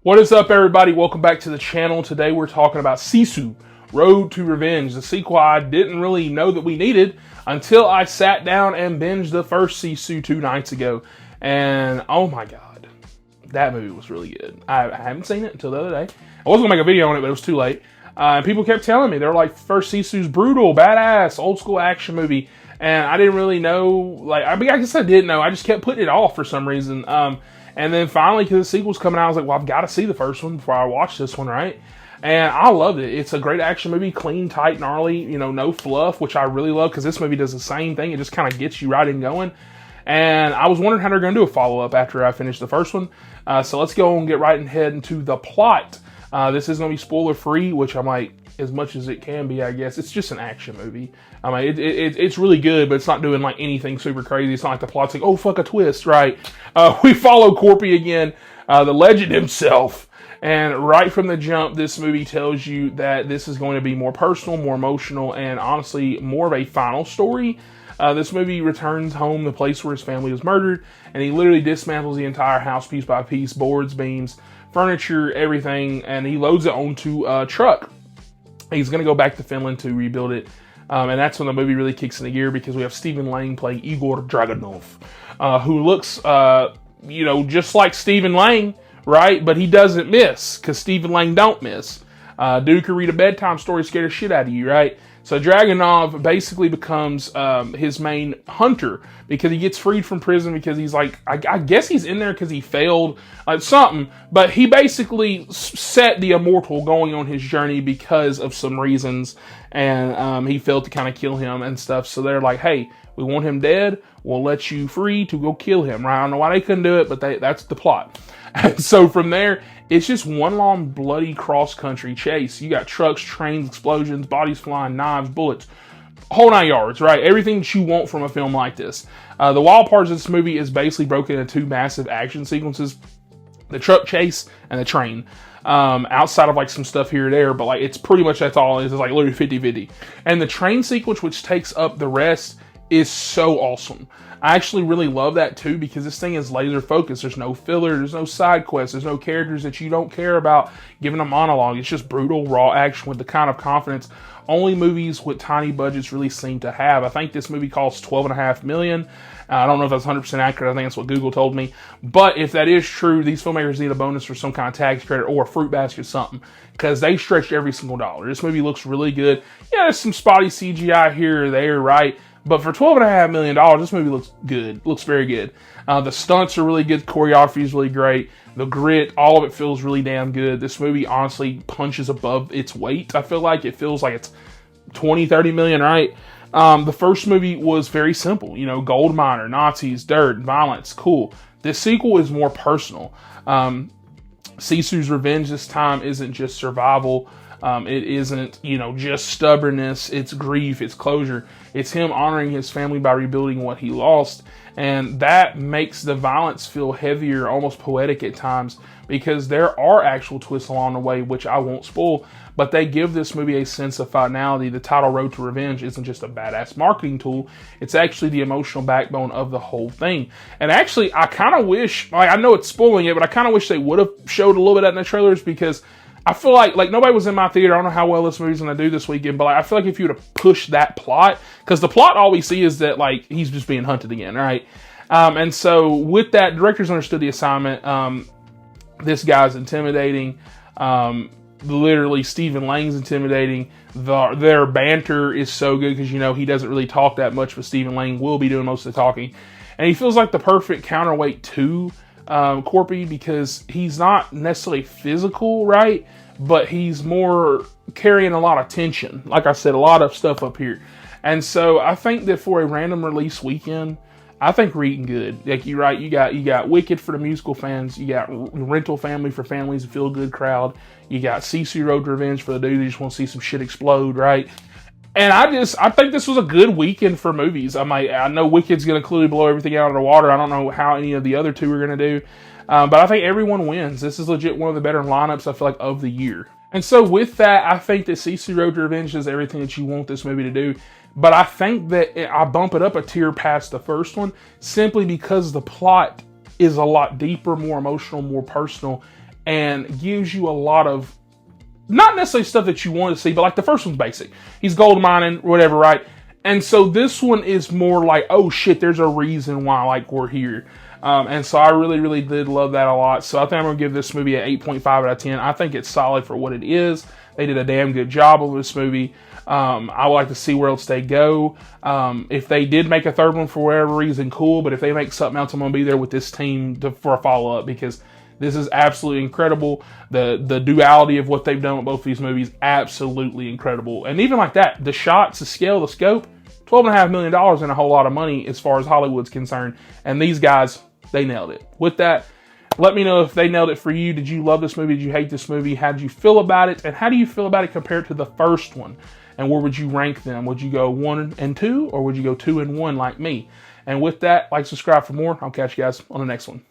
What is up, everybody? Welcome back to the channel. Today we're talking about Sisu, Road to Revenge, the sequel I didn't really know that we needed until I sat down and binged the first Sisu 2 nights ago. And oh my god, that movie was really good. I haven't seen it until the other day. I was going to make a video on it, but it was too late. And people kept telling me, they're like, first Sisu's brutal, badass, old school action movie. And I didn't really know, I guess I did know. I just kept putting it off for some reason. And then finally, because the sequel's coming out, I was like, well, I've got to see the first one before I watch this one, right? And I loved it. It's a great action movie, clean, tight, gnarly, no fluff, which I really love because this movie does the same thing. It just kind of gets you right and going. And I was wondering how they're going to do a follow-up after I finished the first one. So let's go and get right and head into the plot. This is going to be spoiler-free, which I'm like, as much as it can be, I guess. It's just an action movie. I mean, it's really good, but it's not doing like anything super crazy. It's not like the plot's like, oh, fuck, a twist, right? We follow Corpy again, the legend himself. And right from the jump, this movie tells you that this is going to be more personal, more emotional, and honestly, more of a final story. This movie returns home, the place where his family was murdered, and he literally dismantles the entire house piece by piece, boards, beams, furniture, everything, and he loads it onto a truck. He's going to go back to Finland to rebuild it. And that's when the movie really kicks into gear because we have Stephen Lang playing Igor Dragunov, who looks, just like Stephen Lang, right? But he doesn't miss because Stephen Lang don't miss. Dude can read a bedtime story, scare the shit out of you, right? So Dragunov basically becomes his main hunter because he gets freed from prison because he's like, I guess he's in there because he failed something, but he basically set the immortal going on his journey because of some reasons, and he failed to kind of kill him and stuff. So they're like, hey, we want him dead. We'll let you free to go kill him, right? I don't know why they couldn't do it, but that's the plot. And so from there, it's just one long bloody cross-country chase. You got trucks, trains, explosions, bodies flying, knives, bullets, whole 9 yards, right? Everything that you want from a film like this. The wild parts of this movie is basically broken into two massive action sequences. The truck chase and the train. Outside of like some stuff here or there, but like it's pretty much that's all it is. It's like literally 50-50. And the train sequence, which takes up the rest, is so awesome. I actually really love that too because this thing is laser focused. There's no filler, there's no side quests, there's no characters that you don't care about giving a monologue. It's just brutal, raw action with the kind of confidence only movies with tiny budgets really seem to have. I think this movie costs $12.5 million. I don't know if that's 100% accurate. I think that's what Google told me. But if that is true, these filmmakers need a bonus for some kind of tax credit or a fruit basket or something because they stretched every single dollar. This movie looks really good. Yeah, there's some spotty CGI here or there, right? But for $12.5 million, this movie looks good. Looks very good. The stunts are really good. Choreography is really great. The grit, all of it feels really damn good. This movie honestly punches above its weight. I feel like it feels like it's 20, 30 million, right? The first movie was very simple. Gold miner, Nazis, dirt, violence, cool. This sequel is more personal. Sisu's revenge this time isn't just survival. It isn't, just stubbornness. It's grief. It's closure. It's him honoring his family by rebuilding what he lost. And that makes the violence feel heavier, almost poetic at times, because there are actual twists along the way, which I won't spoil, but they give this movie a sense of finality. The title Road to Revenge isn't just a badass marketing tool. It's actually the emotional backbone of the whole thing. And actually, I kind of wish, I know it's spoiling it, but I kind of wish they would have showed a little bit of that in the trailers because I feel like nobody was in my theater. I don't know how well this movie's going to do this weekend, but I feel like if you would have pushed that plot, because the plot all we see is that he's just being hunted again, right? And so with that, directors understood the assignment. This guy's intimidating. Literally, Stephen Lang's intimidating. Their banter is so good because he doesn't really talk that much, but Stephen Lang will be doing most of the talking, and he feels like the perfect counterweight to Corpy because he's not necessarily physical, right? But he's more carrying a lot of tension. Like I said, a lot of stuff up here. And so I think that for a random release weekend, I think we're eating good. Like you're right, you got Wicked for the musical fans, you got Rental Family for families, a feel good crowd, you got Sisu Road to Revenge for the dude who just want to see some shit explode, right? And I think this was a good weekend for movies. I know Wicked's going to clearly blow everything out of the water. I don't know how any of the other two are going to do. But I think everyone wins. This is legit one of the better lineups, I feel like, of the year. And so with that, I think that Sisu Road to Revenge does everything that you want this movie to do. But I think that I bump it up a tier past the first one simply because the plot is a lot deeper, more emotional, more personal. and gives you a lot of, not necessarily stuff that you want to see, but like the first one's basic. He's gold mining, whatever, right? And so this one is more like, oh shit, there's a reason why like we're here. And so I really, really did love that a lot. So I think I'm going to give this movie an 8.5 out of 10. I think it's solid for what it is. They did a damn good job of this movie. I would like to see where else they go. If they did make a third one for whatever reason, cool. But if they make something else, I'm going to be there with this team for a follow-up, because this is absolutely incredible. The duality of what they've done with both these movies, absolutely incredible. And even like that, the shots, the scale, the scope, $12.5 million and a whole lot of money as far as Hollywood's concerned. And these guys, they nailed it. With that, let me know if they nailed it for you. Did you love this movie? Did you hate this movie? How did you feel about it? And how do you feel about it compared to the first one? And where would you rank them? Would you go 1 and 2, or would you go 2 and 1 like me? And with that, like, subscribe for more. I'll catch you guys on the next one.